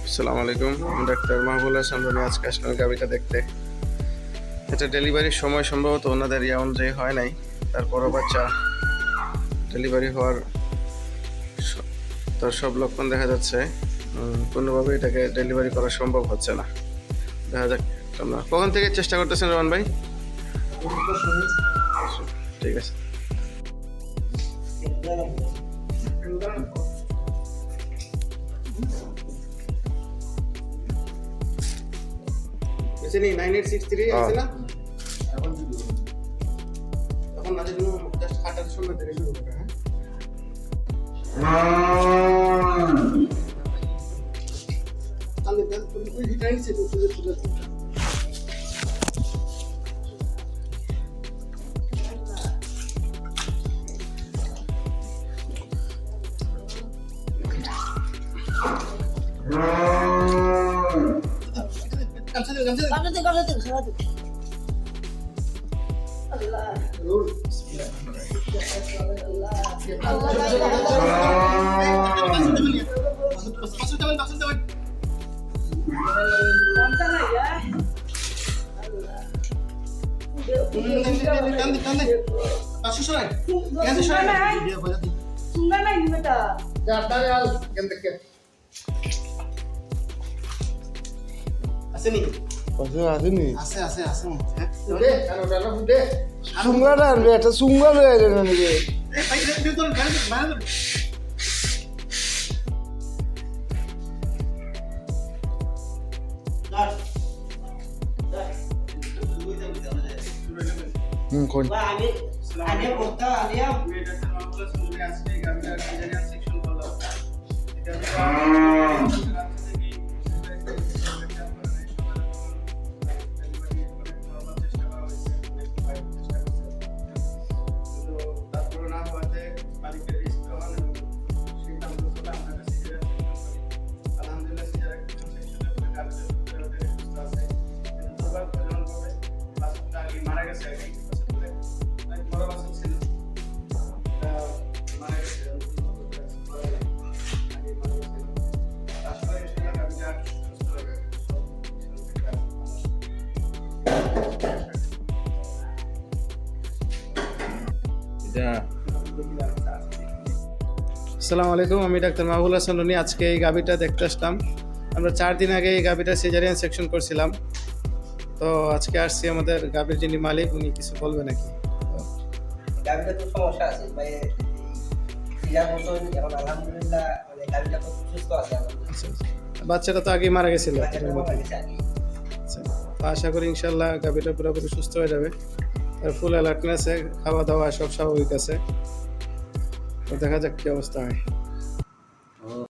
আসসালামু আলাইকুম, আমি ডাক্তার মাহবুল হাসান রনি। আজকে আসলাম গাভিটা দেখতে। এটা ডেলিভারির সময় সম্ভবত ওনাদের ইয়া অনুযায়ী হয় নাই, তারপরও বাচ্চা ডেলিভারি হওয়ার তার সব লক্ষণ দেখা যাচ্ছে। কোনোভাবে এটাকে ডেলিভারি করা সম্ভব হচ্ছে না। দেখা যাক আমরা কখন থেকে চেষ্টা করতেছেন রহমান ভাই? ঠিক আছে। নি 9863 আছে না? এখন না যেন জাস্ট খাটার সময় থেকে শুরু করে। তাহলে তুমি হিটার নিচে তো চলে আসেনি আসেনি আছে আছে আছে হ্যাঁ সুঙ্গাটা আনবে একটা সুঙ্গা লয়ে এলেন নাকি কোন আসসালামু আলাইকুম, আমি ডাক্তার মাহবুল হাসান রনি। আজকে এই গাভিটা দেখতে আসলাম। আমরা 4 দিন আগে এই গাভিটা সিজারিয়ান সেকশন করছিলাম। তো আজকে আসছি, আমাদের গাভির যিনি মালিক উনি কিছু বলবে নাকি? গাভিটা তো সমস্যা আছে ভাই, সিজার মতো এখন আলহামদুলিল্লাহ মানে গাভিটা খুব সুস্থ আছে। বাচ্চাটা তো আগে মারা গেছিল। বাচ্চাটা মারা গেছে আগে। আচ্ছা, তো আশা করি ইনশাল্লাহ গাভিটা পুরোপুরি সুস্থ হয়ে যাবে। আর ফুল অ্যালার্টনেস আছে, খাওয়া দাওয়া সব স্বাভাবিক আছে। তো দেখা যাক কি অবস্থা হয়।